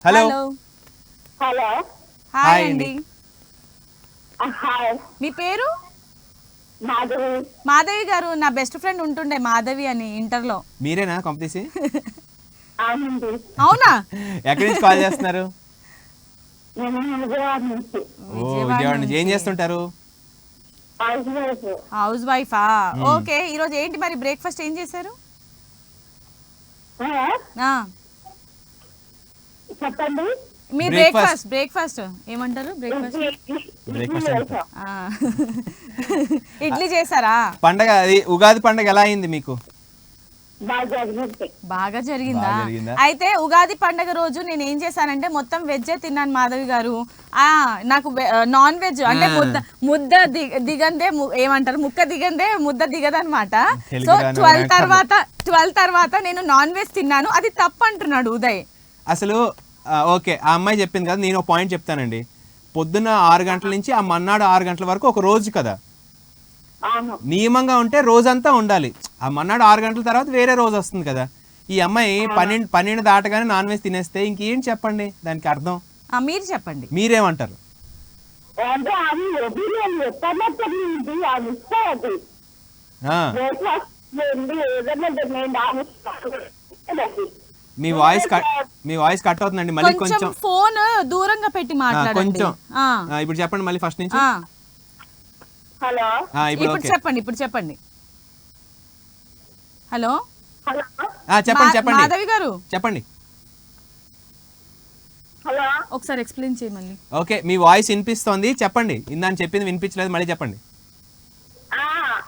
Hello hello hi అండి. Hi మీ పేరు? మాధవి. మాధవి గారు, నా బెస్ట్ ఫ్రెండ్ ఉంటుండే మాధవి అని ఇంటర్లో. మీరేనా కంపెనీసి? అవునండి. అవునా? ఎక్కడి నుంచి కాల్ చేస్తున్నారు? నేను విజయవాడ నుంచి. విజయవాడ నుంచి. ఏం చేస్తుంటారు? House wife. హౌస్ వైఫా? ఓకే. ఈరోజు ఏంటి మరి బ్రేక్ఫాస్ట్ ఏం చేశారు? ఆ, చెప్పండి. మీ Breakfast. బ్రేక్ఫాస్ట్ ఏమంటారు? బ్రేక్ఫాస్ట్ బ్రేక్ఫాస్ట్ ఇడ్లీ చేశారా? పండగ అది ఉగాది పండగ ఎలా అయింది మీకు? బాగా జరిగింది. బాగా జరిగిందా? బాగా జరిగిందా? అయితే ఉగాది పండగ రోజు నేను ఏం చేశానంటే మొత్తం వెజ్జే తిన్నాను మాధవి గారు. నాకు నాన్ వెజ్ అంటే ముద్ద దిగందే ఏమంటారు, ముక్క దిగందే ముద్ద దిగదనమాట. సో 12 తర్వాత నేను నాన్ వెజ్ తిన్నాను. అది తప్పు అంటున్నాడు ఉదయ్. అసలు ఓకే, ఆ అమ్మాయి చెప్పింది కదా, నేను ఒక పాయింట్ చెప్తానండి. పొద్దున్న 6 గంటల నుంచి ఆ మన్నాడు 6 గంటల వరకు ఒక రోజు కదా, అవును. నియమంగా ఉంటే రోజంతా ఉండాలి. ఆ మన్నాడు 6 గంటల తర్వాత వేరే రోజు వస్తుంది కదా. ఈ అమ్మాయి 12 దాటగానే నాన్ వెజ్ తినేస్తే ఇంకేం చెప్పండి దానికి అర్థం? మీరు చెప్పండి, మీరేమంటారు? అంటే అది ఒపీనియన్ ఎప్పటిది అది ఇస్తే అది ఆ, ఏదైనా నేను మీ వాయిస్ కట్ అవుతుందండి. మళ్ళీ కొంచెం ఫోన్ దూరంగా పెట్టి మాట్లాడండి. కొంచెం ఇప్పుడు చెప్పండి మళ్ళీ ఫస్ట్ నుంచి. హలో ఇప్పుడు ఇప్పుడు ఓకే. చెప్పండి. హలో హలో చెప్పండి మాధవి గారు చెప్పండి. హలో ఒకసారి ఎక్స్ప్లెయిన్ చేయమని. ఓకే, మీ వాయిస్ వినిపిస్తోంది, చెప్పండి. ఇందాని చెప్పింది వినిపించలేదు, మళ్ళీ చెప్పండి.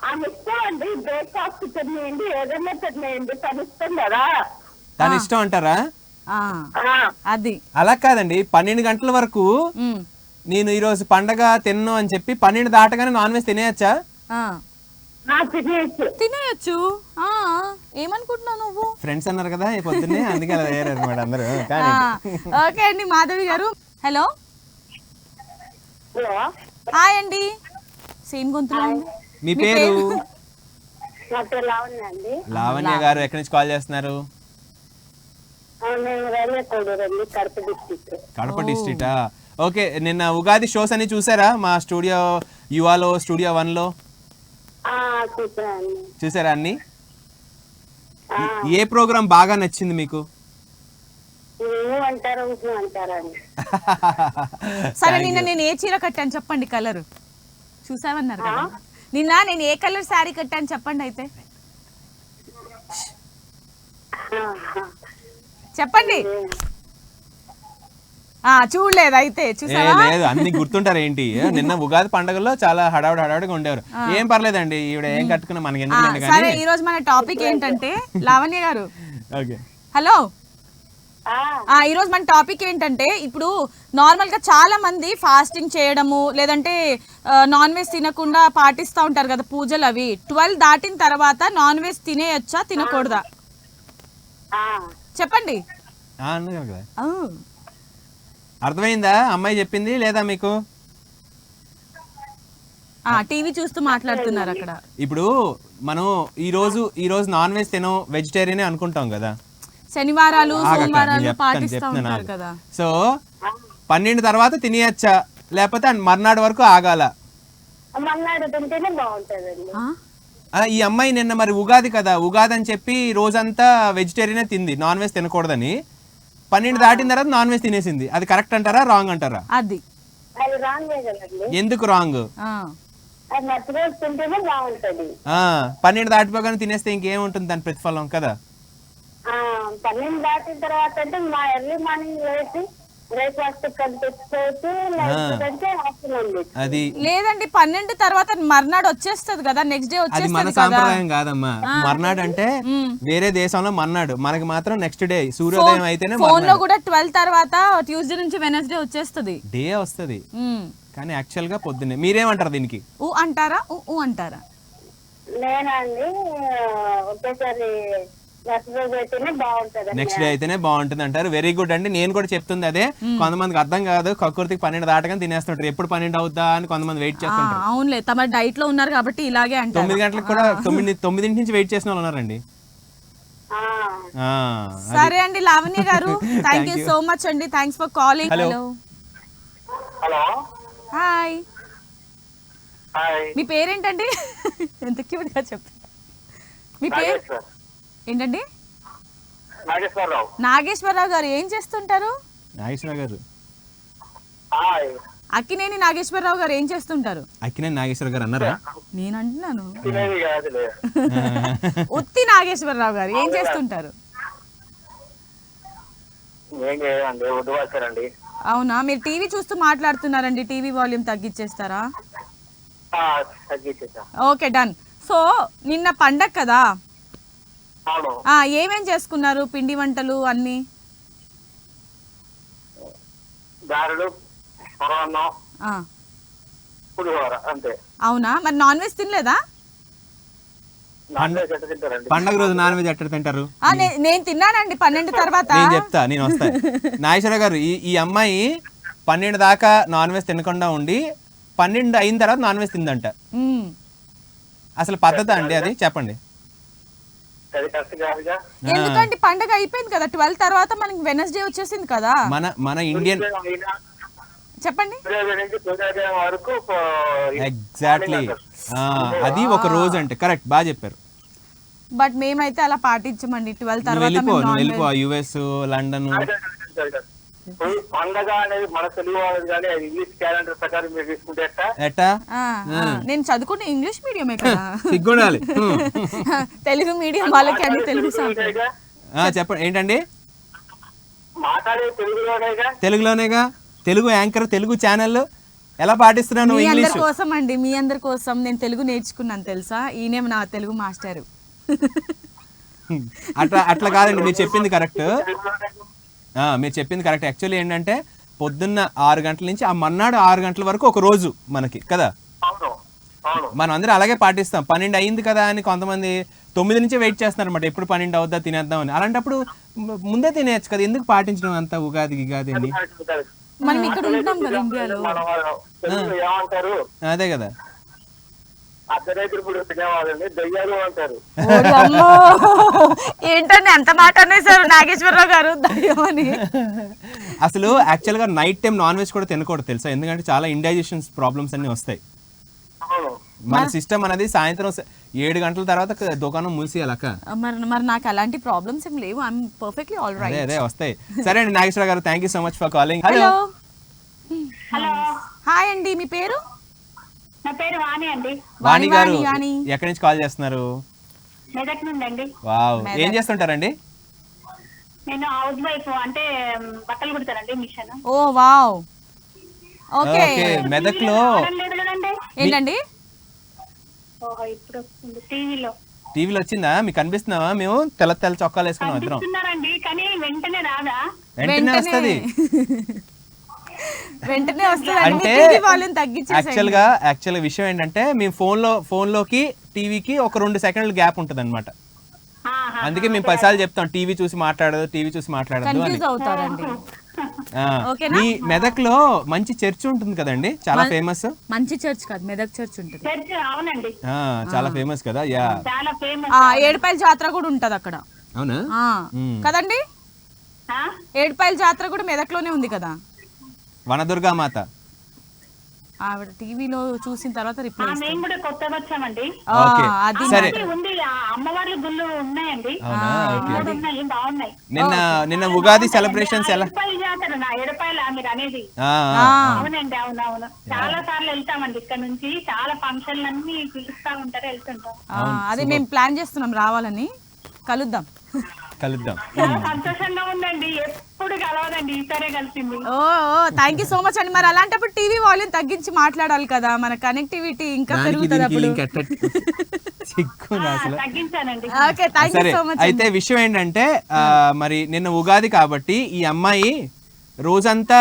ఆమె ఇష్టం అండి. బ్రేక్ఫాస్ట్ తినేయండి, ఏదైనా తినేయండి, తను ఇష్టం కదా. దాని ఇష్టం అంటారా? అది అలా కాదండి, 12 గంటల వరకు నేను ఈరోజు పండగ తిన్ను అని చెప్పి 12 దాటగానే నాన్ వెజ్ తినేయచ్చా? తినేయచ్చు. ఏమనుకుంటున్నావు నువ్వు? ఫ్రెండ్స్ అన్నారు కదా ఈ పొద్దున్నే, అందుకే అలా అయ్యారు అనమాట అందరూ. కానీ ఓకే అండి మాధవి గారు. హలో హలో హాయ్ అండి. సేమ్ గొంతులో ఉంది. మీ పేరు? నా పేరు లావణ్య అండి. లావణ్య గారు, ఎక్కడి నుంచి కాల్ చేస్తున్నారు? నేను రైల్వే కోడూరు అండి, కడప డిస్ట్రిక్ట్. కడప డిస్ట్రిక్టా? ఓకే, నిన్న ఉగాది షోస్ అన్ని చూసారా? మా స్టూడియో యువాలో, స్టూడియో 1లో చూసానండి. చూసారా అన్ని? ఏ ప్రోగ్రామ్ బాగా నచ్చింది మీకు? అంటారా అంటారా అండి. సరే, నిన్న నేను ఏ చీర కట్టాను చెప్పండి, కలర్ చూసామన్నారు కదా. నిన్న నేను ఏ కలర్ శారీ కట్టాను చెప్పండి. అయితే చెప్పండి. చూడలేదు అయితే? చూసావా? లేదు, అన్ని గుర్తుంటారు ఏంటి? నిన్న ఉగాది పండుగలో చాలా హడావుడిగా ఉండేవారు. ఏం పర్లేదండి, ఈవిడ ఏం కట్టుకున్నా మనకి ఎందుకు. సరే, ఈ రోజు మన టాపిక్ ఏంటంటే లావణ్య గారు. ఓకే హలో, ఈ రోజు మన టాపిక్ ఏంటంటే, ఇప్పుడు నార్మల్ గా చాలా మంది ఫాస్టింగ్ చేయడము, లేదంటే నాన్ వెజ్ తినకుండా పాటిస్తూ ఉంటారు కదా పూజలు. అవి 12 దాటిన తర్వాత నాన్ వెజ్ తినేయచ్చా, తినకూడదా? చెప్పండి. అన్నారు కదా. అర్థమైందా అమ్మాయి చెప్పింది లేదా మీకు? టీవీ చూస్తూ మాట్లాడుతున్నారు అక్కడ. ఇప్పుడు మనం ఈ రోజు నాన్ వెజ్ తినం, వెజిటేరియన్ అనుకుంటాం కదా. శనివారాలు సోమవారాలు పాటిస్తూ ఉంటారు కదా. సో 12 తర్వాత తినేయచ్చా, లేకపోతే మర్నాడు వరకు ఆగాల? మన్నాడు తింటేనే బాగుంటుందండి. ఈ అమ్మాయి నిన్న మరి ఉగాది కదా, ఉగాది అని చెప్పి రోజంతా వెజిటేరియనే తింది, నాన్ వెజ్ తినకూడదని. 12 దాటిన తర్వాత నాన్ వెజ్ తినేసింది. అది కరెక్ట్ అంటారా, రాంగ్ అంటారా? అది రాంగ్ కదండి. ఎందుకు రాంగ్? అది నచ్చినట్టు తింటేనే బాగుంటది. 12 దాటిపోగానే తినేస్తే ఇంకేముంటుంది దాని ప్రతిఫలం కదా. 12 దాటిన తర్వాత అంటే మా ఎర్లీ మార్నింగ్ లేచి బ్రేక్ఫాస్ట్ కనిపించుకోవచ్చు. అది లేదండి, 12 తర్వాత మర్నాడు వచ్చేస్తుంది కదా, నెక్స్ట్ డే అది మన వచ్చేస్తుంది కదా. సాంప్రదాయం కాదమ్మా. మర్నాడు అంటే వేరే దేశంలో మర్నాడు, మనకి మాత్రం నెక్స్ట్ డే సూర్యోదయం అయితేనే. ఫోన్ లో కూడా 12 తర్వాత ట్యూస్డే నుంచి వెనస్డే వచ్చేస్తుంది, డే వస్తుంది. కానీ యాక్చువల్ గా పొద్దున్నే. మీరేమంటారు దీనికి? అంటారా అంటారా? నేనండి ఒకేసారి నెక్స్ట్ డే అయితేనే బాగుంటుంది అంటారు. వెరీ గుడ్ అండి. నేను కూడా చెప్తుంది అదే. కొంతమందికి అర్థం కాదు, కక్కుర్తికి 12 దాటగానే తినేస్తుంటారు. ఎప్పుడు 12 అవుద్దా అని కొంతమంది వెయిట్ చేస్తుంటారు. అవునులే, తమ డైట్ లో ఉన్నారు కాబట్టి ఇలాగే అంటారు. 9 గంటలకు కూడా 9 నుంచి వెయిట్ చేసిన వాళ్ళు ఉన్నారండి. ఆ, సరే అండి Lavanya garu, thank you so much అండి, thanks for calling. Hello. Hello hi, hi మీ పేరేంటండి? ఎంత క్యూట్ గా చెప్పండి. మీ పేరు నాగేశ్వర్ ఏంటండి? నాగేశ్వరరావు. నాగేశ్వరరావు గారు ఏం చేస్తుంటారు? నాగేశ్వర గారు, హాయ్ అక్కినేని నాగేశ్వరరావు గారు ఏం చేస్తుంటారు? అక్కినేని నాగేశ్వర గారు అన్నారా? నేను అంటున్నాను తినేది కాదులే. ఉత్తి నాగేశ్వరరావు గారు ఏం చేస్తుంటారు? ఏం చేయదండి, వద్దు వచ్చారండి. అవునా, మీరు టీవీ చూస్తూ మాట్లాడుతున్నారండి, టీవీ వాల్యూమ్ తగ్గించేస్తారా? తగ్గించేసా. Okay done. సో నిన్న పండగ కదా, అవును, ఏమేం చేసుకున్నారు? పిండి వంటలు అన్ని? గారెలు, పొరవన్నం, ఆ, పులిహోర అంతే. అవునా, మరి నాన్ వెజ్ తినలేదా? నాన్ వెజ్ ఎట్లా తింటారండి? పండగ రోజు నాన్ వెజ్ ఎట్ట తింటారు? నేను తిన్నానండి 12 తర్వాత. నేను చెప్తా, నేను వస్తా. నాగేశ్వర గారు, ఈ అమ్మాయి 12 దాకా నాన్ వెజ్ తినకుండా ఉండి 12 అయిన తర్వాత నాన్ వెజ్ తిందంట. మ్మ్. అసలు పద్ధతి అండి అది? చెప్పండి. అది కష్టం కాదుగా. ఎందుకంటే పండగ అయిపోయింది కదా, 12 తర్వాత మనకి వెనస్డే వచ్చేసింది కదా. మన ఇండియన్ చెప్పండి. నుంచి సూర్యోదయం వరకు ఎగ్జాక్ట్లీ అది ఒక రోజు అంటే కరెక్ట్, బాగా చెప్పారు. బట్ మేమైతే అలా పాటించమండి. 12 నువ్వు తర్వాత వెళ్ళిపో, మేము నువ్వు non-veg. వెళ్ళిపో, యుఎస్, లండన్. పండగ అనేది మన తెలుగు వాళ్ళది, కానీ అది ఇంగ్లీష్ క్యాలెండర్ ప్రకారం మీరు తీసుకుంటే ఎట్టా? ఎట్టా? నేను చదువుకున్న ఇంగ్లీష్ మీడియమే కదా. సిగ్గుండాలి. తెలుగు మీడియం వాళ్ళకి అన్ని తెలుగు తెలుగులోనేగా? చెప్పండి ఏంటండి? మాట్లాడేది తెలుగులోనేగా? తెలుగులోనేగా, తెలుగు యాంకర్, తెలుగు ఛానల్, ఎలా పాటిస్తున్నాను మీ అందరి ఇంగ్లీష్? కోసం అండి, మీ అందరి కోసం నేను తెలుగు నేర్చుకున్నాను తెలుసా. ఈయనే నా తెలుగు మాస్టర్. అట్లా కాదండి, మీరు చెప్పింది కరెక్ట్. మీరు చెప్పింది కరెక్ట్. యాక్చువల్లీ ఏంటంటే పొద్దున్న 6 గంటల నుంచి ఆ మన్నాడు 6 గంటల వరకు ఒక రోజు మనకి కదా. అవును, అవును. మనం అందరూ అలాగే పాటిస్తాం. 12 అయింది కదా అని కొంతమంది 9 నుంచే వెయిట్ చేస్తున్నారు అనమాట, ఎప్పుడు 12 అవుద్దా తినేద్దాం అని. అలాంటప్పుడు ముందే తినేయచ్చు కదా, ఎందుకు పాటించడం అంతా ఉగాది అని? మనం ఇక్కడ ఉంటాం కదా ఇండియాలో. మన వాళ్ళు తెలుగులో ఏమంటారు? అదే కదా. అర్ధరైతులు తినేవాళ్ళని దయ్యాలు అంటారు. ఏంటండి అంత మాట అనేసారు నాగేశ్వరరావు గారు, దయ్యమని. అసలు యాక్చువల్ గా నైట్ టైం నాన్ వెజ్ కూడా తినకూడదు తెలుసా, ఎందుకంటే చాలా ఇండైజెషన్ ప్రాబ్లమ్స్ అన్ని వస్తాయి. అవును. మన సిస్టమ్ అనేది సాయంత్రం 7 గంటల తర్వాత దుకాణం మూసేయాలక్క. మరి నాకు అలాంటి ప్రాబ్లమ్స్ ఏం లేవు. I'm perfectly all right. అదే వస్తాయి. సరే అండి నాగేశ్వర గారు, thank you so much for calling. Hello. Hello, hi అండి, మీ పేరు? నా పేరు వాణి అండి. వాణి గారు, వాణి. ఎక్కడి నుంచి కాల్ చేస్తున్నారు? మెదక్ నుండి అండి. వావ్, ఏం చేస్తుంటారండి? నేను హౌస్ వైఫ్, అంటే బట్టలు కుడతానండి, మిషన్. ఓ వావ్, ఓకే. మెదక్ లో ఏంటండి? ఓహో, ఇప్పుడు వస్తుంది టీవీలో. టీవీలో వచ్చిందా? మీకు కనిపిస్తున్నావా? మేము తెల్ల చొక్కాలు వేసుకున్నాం ఇద్దరం. కనిపిస్తున్నారండి, కానీ వెంటనే రాదా? వెంటనే వస్తుంది. వెంటనే వస్తుంది అంటే యాక్చువల్ విషయం ఏంటంటే మేము ఫోన్ లోకి టీవీకి ఒక 2 సెకండ్ల గ్యాప్ ఉంటుంది అనమాట. అందుకే మేము 10 సార్లు చెప్తాం టీవీ చూసి మాట్లాడదు అని. కన్ఫ్యూజ్ అవుతారండి. మీ మెదక్ లో మంచి చర్చ్ ఉంటుంది కదండి, చాలా ఫేమస్. మంచి చర్చ్ కాదు, మెదక్ చర్చ్ ఉంటుంది. చర్చ్, అవునండి, చాలా ఫేమస్ కదా. యా, చాలా ఫేమస్. ఏడుపాయల జాతర కూడా ఉంటది అక్కడ. అవునా? కదండి, ఏడుపాయల జాతర కూడా మెదక్ లోనే ఉంది కదా. వనదుర్గా మాత ఆవిడ టీవీలో చూసిన తర్వాత రిప్లై మేము కూడా కొత్తగా వచ్చామండి. అది సరే. ఉంది, అమ్మవార్ల గుళ్ళు ఉన్నాయండి. అవునా? ఓకే. ఉన్నాయి, బాగున్నాయి. నిన్న ఉగాది సెలబ్రేషన్స్ ఎలా? ఏడుపాయల జాతర, ఏడుపాయల మీరు అనేది? అవునండి, అవునవును. చాలా సార్లు వెళ్తామండి ఇక్కడ నుంచి. చాలా ఫంక్షన్లు అన్ని పిలుస్తా ఉంటారు, వెళ్తుంటాం. అది మేము ప్లాన్ చేస్తున్నాం, రావాలని. కలుద్దాం. చాలా సంతోషంగా ఉందండి, ఎప్పుడు కలవదండి, ఈసారే కలిసింది. ఓ థ్యాంక్ యూ సో మచ్ అండి. మరి అలాంటప్పుడు టీవీ వాల్యూమ్ తగ్గించి మాట్లాడాలి కదా, మన కనెక్టివిటీ ఇంకా పెరుగుతుంది అప్పుడు. తగ్గించానండి. Okay, thank you so much. అయితే విషయం ఏంటంటే మరి నిన్న ఉగాది కాబట్టి ఈ అమ్మాయి రోజంతా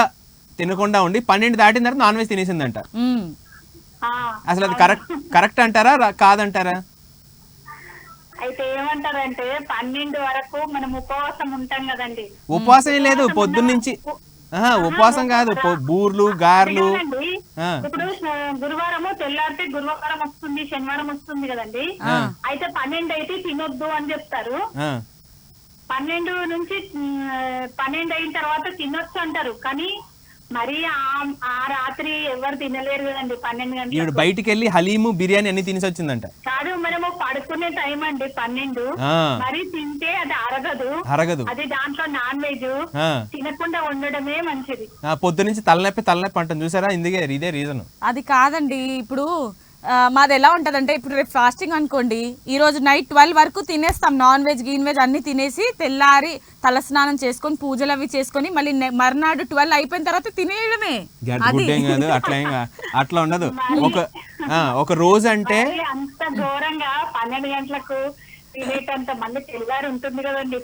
తినకుండా ఉండి 12 దాటిన తర్వాత నాన్ వెజ్ తినేసిందంట. అసలు అది కరెక్ట్ అంటారా కాదంటారా? అయితే ఏమంటారంటే 12 వరకు మనం ఉపవాసం ఉంటాం కదండి. ఉపవాసం ఏం లేదు, పొద్దున్నుంచి. ఉపవాసం కాదు, బూర్లు గారెలు. ఇప్పుడు గురువారము తెల్లారితే గురువారం వస్తుంది, శనివారం వస్తుంది కదండి. అయితే 12 అయితే తినొద్దు అని చెప్తారు. 12 నుంచి 12 అయిన తర్వాత తినొచ్చు అంటారు, కానీ మరి ఆ రాత్రి ఎవరు తినలేరు కదండి 12 ఈవిడ గంటలకు. బయటికి వెళ్ళి హలీము బిర్యానీ అన్ని తినేసి వచ్చిందంట. కాదు, మనము పడుకునే టైం అండి 12. ఆ, మరి తింటే అది అరగదు. అది దాంట్లో నాన్ వెజ్ ఆ, తినకుండా ఉండడమే మంచిది. పొద్దు నుంచి తలనొప్పి అంటాను చూసారా, ఇదే రీజన్. అది కాదండి. ఇప్పుడు మాది ఎలా ఉంటదంటే, ఇప్పుడు రేపు ఫాస్టింగ్ అనుకోండి, ఈ రోజు నైట్ 12 వరకు తినేస్తాం, నాన్ వెజ్ గీన్ వెజ్ అన్ని తినేసి తెల్లారి తలస్నానం చేసుకొని పూజలు అవి చేసుకొని మళ్ళీ మర్నాడు 12 అయిపోయిన తర్వాత తినేయడమే. గుడ్డేం కాదు, అట్లా ఉండదు. ఒక రోజు అంటే మరి అంత ఘోరంగా 12 గంటలకు తినేటంత మళ్ళీ తెల్లారి ఉంటుంది కదండి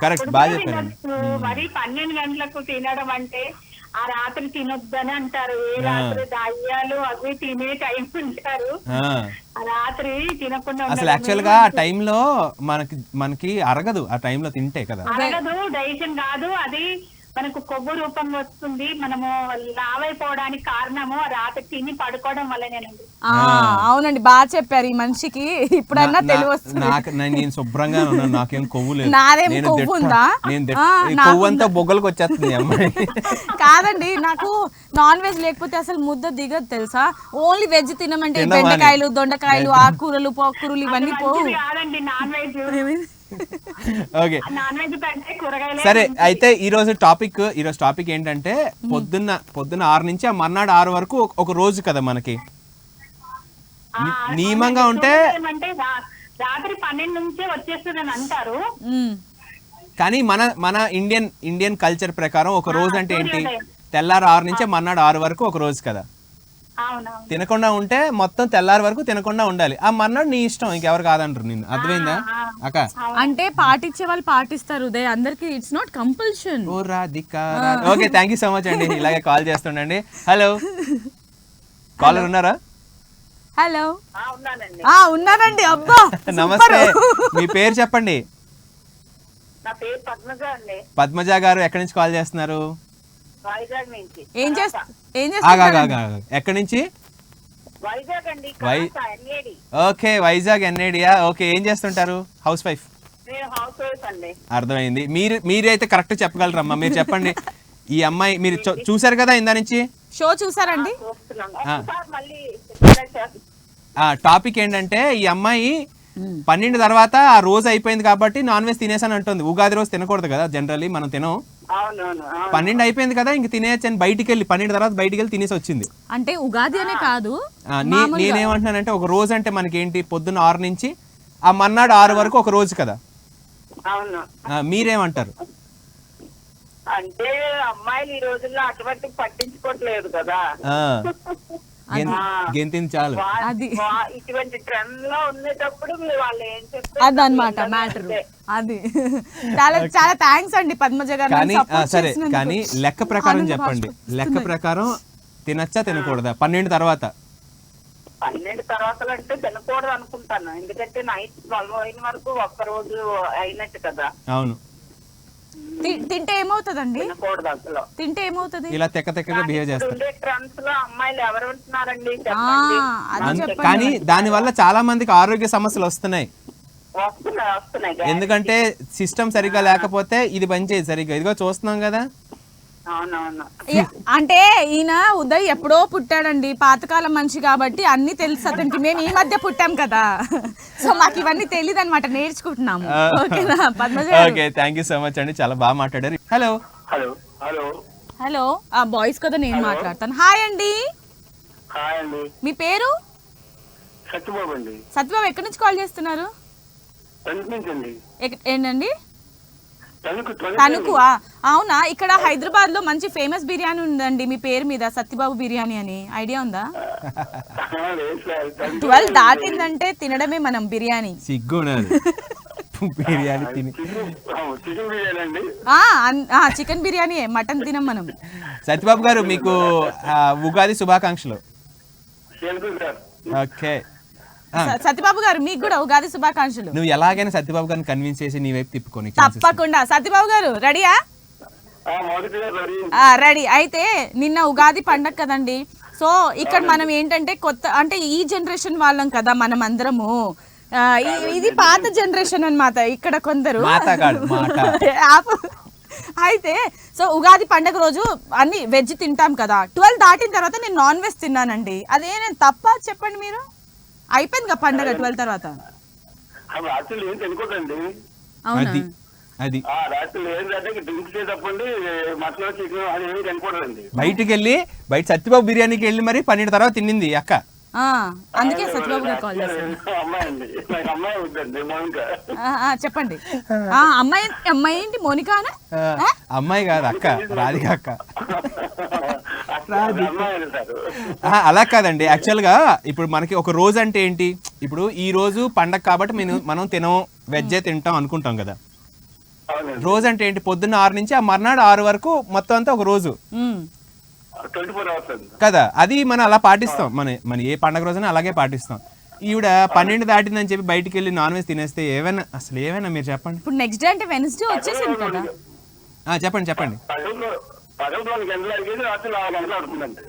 కరెక్ట్, అప్పుడు బాగా కూడా చెప్పారు. తినొచ్చు. మరి 12 గంటలకు తినడం అంటే ఆ రాత్రి తినొద్దని అంటారు. ఏ రాత్రి దయ్యాలు అవి తినే టైం ఉంటారు, ఆ రాత్రి తినకుండా అసలు యాక్చువల్ గా ఆ టైంలో మనకి అరగదు, ఆ టైంలో తింటే కదా. అరగదు, డైజెషన్ కాదు, అది మనకు కొవ్వు రూపంగా వస్తుంది. మనము లావైపోవడానికి కారణము రాత్రి తిని పడుకోవడం వల్లనేనండి. అవునండి, బాగా చెప్పారు ఈ మనిషికి. ఇప్పుడన్నా తెలివి వస్తుంది. నేను శుభ్రంగా ఉన్నాను, నాకేం కొవ్వు లేదు. నాదేం కొవ్వు ఉందా? కొవ్వు అంతా బొగ్గలకు వచ్చేస్తుంది అమ్మాయి. కాదండి, నాకు నాన్ వెజ్ లేకపోతే అసలు ముద్ద దిగదు తెలుసా. ఓన్లీ వెజ్ తినమంటే బెండకాయలు, దొండకాయలు, ఆకుకూరలు, పోకుకూరలు ఇవన్నీ పోవు. కాదండి non veg, okay non veg కంటే కూరగాయలు. సరే, అయితే ఈరోజు టాపిక్ ఏంటంటే పొద్దున్న 6 నుంచి ఆ మర్నాడు 6 వరకు ఒక రోజు కదా మనకి. నియమంగా ఉంటే ఏమంటే రాత్రి 12 నుంచే వచ్చేస్తుందని అంటారు, కానీ మన ఇండియన్ కల్చర్ ప్రకారం ఒక రోజు అంటే ఏంటి, తెల్లారు 6 నుంచి మర్నాడు 6 వరకు ఒక రోజు కదా. అవునవును. తినకుండా ఉంటే మొత్తం తెల్లారి వరకు తినకుండా ఉండాలి. ఆ మర్నాడు నీ ఇష్టం, ఇంకెవరు కాదంటారు నిన్ను. అర్థమైందా అక్క? అంటే పాటించే వాళ్ళు పాటిస్తారు ఉదయ్, అందరికి ఇట్స్ నాట్ కంపల్షన్. ఓ Radhika. Okay, thank you so much అండి, ఇలాగే కాల్ చేస్తుండండి. హలో, కాలర్ ఉన్నారా? హలో, ఉన్నానండి. ఉన్నానండి. అబ్బా, నమస్తే, మీ పేరు చెప్పండి. నా పేరు పద్మజ అండి. పద్మజ గారు ఎక్కడి నుంచి కాల్ చేస్తున్నారు? వైజాగ్ నుంచి. ఏం చేస్తారు? ఎక్కడి నుంచి? వైజాగ్ అండి. ఓకే, వైజాగ్ ఎన్ఏడియా. ఓకే, ఏం చేస్తుంటారు? House wife. హౌస్ వైఫ్ అండి. అర్థమైంది. మీరైతే కరెక్ట్ చెప్పగలరమ్మా, మీరు చెప్పండి. ఈ అమ్మాయి మీరు చూసారు కదా ఇందా నుంచి షో చూసారండి? టాపిక్ ఏంటంటే, ఈ అమ్మాయి 12 తర్వాత ఆ రోజు అయిపోయింది కాబట్టి నాన్ వెజ్ తినేసాను అంటుంది. ఉగాది రోజు తినకూడదు కదా, జనరల్లీ మనం తినం. 12 అయిపోయింది కదా, ఇంక తినేయచ్చు అని బయటికి వెళ్ళి 12 తర్వాత బయటికి వెళ్ళి తినేసి వచ్చింది. అంటే ఉగాది అనే కాదు, నేనేమంటున్నానంటే ఒక రోజు అంటే మనకేంటి, పొద్దున్న 6 నుంచి ఆ మర్నాడు 6 వరకు ఒక రోజు కదా. మీరేమంటారు? అంటే అమ్మాయిలు ఈ రోజుల్లో అటువంటి పట్టించుకోవట్లేదు కదా, గెంతింది చాలు. అది ఇటువంటి ట్రెండ్ లో ఉండేటప్పుడు వాళ్ళు ఏం చెప్తారు అదనమాట మ్యాటర్. అది చాలా చాలా థ్యాంక్స్ అండి పద్మజ గారు. కానీ సరే, కానీ లెక్క ప్రకారం చెప్పండి, లెక్క ప్రకారం తినచ్చా తినకూడదా 12 తర్వాత? 12 తర్వాత అంటే తినకూడదు అనుకుంటాను, ఎందుకంటే నైట్ 12 అయిన వరకు ఒక్క రోజు అయినట్టు కదా. అవును. తింటే ఏమవుతుందండి? తినకూడదు అసలు. తింటే ఏమవుతుంది? ఇలా తెక్కగా బిహేవ్ చేస్తారు. ట్రెండ్స్ లో అమ్మాయిలు ఎవరు ఉంటున్నారండి? కానీ దాని వల్ల చాలా మందికి ఆరోగ్య సమస్యలు వస్తున్నాయి. వస్తున్నాయి. ఎందుకంటే సిస్టమ్ సరిగ్గా లేకపోతే ఇది పనిచేయదు సరిగ్గా. ఇదిగో చూస్తున్నాం కదా. అంటే ఈయన ఉదయ్ ఎప్పుడో పుట్టాడండి, పాతకాలం మనిషి కాబట్టి అన్ని తెలుసు అతనికి. మేము ఈ మధ్య పుట్టాం కదా, సో మాకు ఇవన్నీ తెలియదు అనమాట, నేర్చుకుంటున్నాము. ఓకేనా Padmaja? Okay, thank you so much అండి, చాలా బాగా మాట్లాడారు. హలో హలో హలో హలో, ఆ బాయ్స్ కదా నేను మాట్లాడతాను. హాయ్ అండి. హాయ్ అండి. మీ పేరు? సత్యబాబు అండి. సత్యబాబు, ఎక్కడి నుంచి కాల్ చేస్తున్నారు? ఏంటండి? తణుకు. అవునా, ఇక్కడ హైదరాబాద్ లో మంచి ఫేమస్ బిర్యానీ ఉందండి మీ పేరు మీద, సత్యబాబు బిర్యానీ అని. ఐడియా ఉందా? 12 దాటిందంటే తినడమే మనం బిర్యానీ. సిగ్గు బిర్యానీ తిని. చికెన్ బిర్యానీ, మటన్ తినం మనం. సత్యబాబు గారు, మీకు ఉగాది శుభాకాంక్షలు. ఓకే, సత్యబాబు గారు మీకు కూడా ఉగాది శుభాకాంక్షలు. నువ్వు ఎలాగైనా సత్యబాబు గారిని కన్విన్స్ చేసి నీ వైపు తిప్పుకొని. తప్పకుండా. సత్యబాబు గారు రెడీయా? రెడీ. అయితే నిన్న ఉగాది పండగ కదండి, సో ఇక్కడ మనం ఏంటంటే కొత్త అంటే ఈ జనరేషన్ వాళ్ళం కదా మనం అందరము. ఇది పాత జనరేషన్ అన్నమాట ఇక్కడ కొందరు మాటగాడు మాట. ఆపు. అయితే సో ఉగాది పండగ రోజు అన్ని వెజ్ తింటాం కదా, 12 దాటిన తర్వాత నేను నాన్ వెజ్ తిన్నానండి, అదే నేను తప్ప చెప్పండి మీరు? అయిపోయింది కదా పండగ 12 తర్వాత. రాత్రులు ఏం తినుకోదండి. అవునా? అది రాత్రులు ఏంటంటే డ్రింక్ చేసేటప్పుడు మసాలా చికెన్ అది ఏమి తినకూడదండి. బయటికి వెళ్ళి బయట సత్యబాబు బిర్యానీకి వెళ్ళి మరి 12 తర్వాత తిన్నింది అక్క. అందుకే సత్యబాబు గారు కాల్ చేశారు. అమ్మాయి అండి, నాకు అమ్మాయి వద్దండి మౌనిక. చెప్పండి. అమ్మాయి అమ్మాయి ఏంటి మోనికానా? అమ్మాయి కాదు అక్క, రాధిక అక్క. అమ్మాయి అంటారు. అలా కాదండి, యాక్చువల్ గా ఇప్పుడు మనకి ఒక రోజు అంటే ఏంటి, ఇప్పుడు ఈ రోజు పండగ కాబట్టి మనం తినం వెజ్జే తింటాం అనుకుంటాం కదా. అవునండి. రోజు అంటే ఏంటి, పొద్దున్న 6 నుంచి ఆ మర్నాడు 6 వరకు మొత్తం అంతా ఒక రోజు 24 hours అండి. కదా. అది మనం అలా పాటిస్తాం, మన ఏ పండగ రోజున అలాగే పాటిస్తాం. ఈవిడ 12 దాటిందని చెప్పి బయటికి వెళ్ళి నాన్ వెజ్ తినేస్తే ఏమైనా మీరు చెప్పండి. ఇప్పుడు నెక్స్ట్ డే అంటే వెన్స్డే వచ్చేసింది కదా. చెప్పండి. పగలు 2 గంటలు అడిగేది రాత్రి 4 గంటలు ఆడుతుందండి.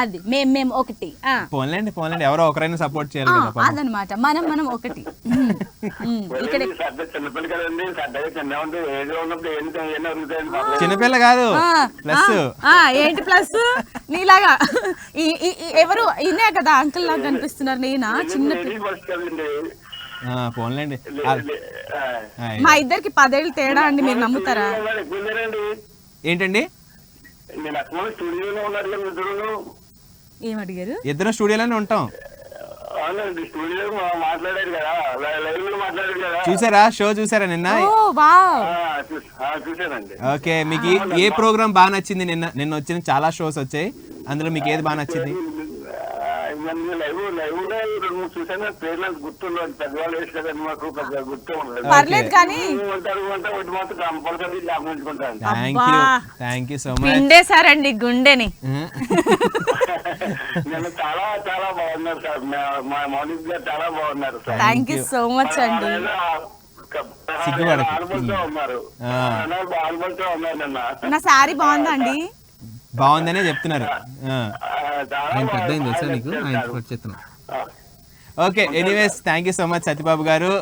అది మేము ఒకటి. పోన్లేండి ఎవరో ఒకరైనా సపోర్ట్ చేయాలి కదా. అదనమాట, మనం ఒకటి. ఇక్కడ చిన్నపిల్ల కదండి, సరదాగా చిన్న ఉంటే ఏదో ఉన్నప్పుడు ఎన్ని అడుగుతాయండి. చిన్నపిల్ల కాదు ప్లస్. ఏంటి ప్లస్? నీలాగా ఎవరు ఇన్నే కదా అంకుల్ లాగా కనిపిస్తున్నారు. నేనా చిన్న పోన్లేండి. మా ఇద్దరికి 10 ఏళ్ళు తేడా అండి, మీరు నమ్ముతారా? ఏంటండి నేను అక్కడ స్టూడియోలో ఉన్నారు కదా ఇద్దరు. ఏమడిగారు? ఇద్దరు స్టూడియోలోనే ఉంటాం. అవునండి, స్టూడియో మాట్లాడారు కదా, లైవ్ లో మాట్లాడారు కదా. చూసారా షో చూసారా నిన్న? చూసానండి. ఓకే, మీకు ఏ ప్రోగ్రామ్ బాగా నచ్చింది? నిన్న వచ్చిన చాలా షోస్ వచ్చాయి, అందులో మీకు ఏది బాగా నచ్చింది? లైవ్ లో 2-3 చూసాను, పేర్లు గుర్తుండదు, పెద్దవాళ్ళు వేసి కదండి మాకు పెద్ద గుర్తు ఉండదు. పర్లేదు కానీ ఒకటి మాత్రం కంపల్సరీ జ్ఞాపకించుకుంటాను. Thank you so much. పిండేశారండి గుండెని. నేను చాలా చాలా బాగున్నారు సార్, మా మౌనిక్ గారు చాలా బాగున్నారు sir. Thank you so much అండి. ఆల్బల్తో ఉన్నారు, ఆల్బల్తో ఉన్నారు నిన్న. నా శారీ బాగుందా అండి? బాగుందనే చెప్తున్నారు. చాలా okay, anyways thank you so much Satyababu గారు.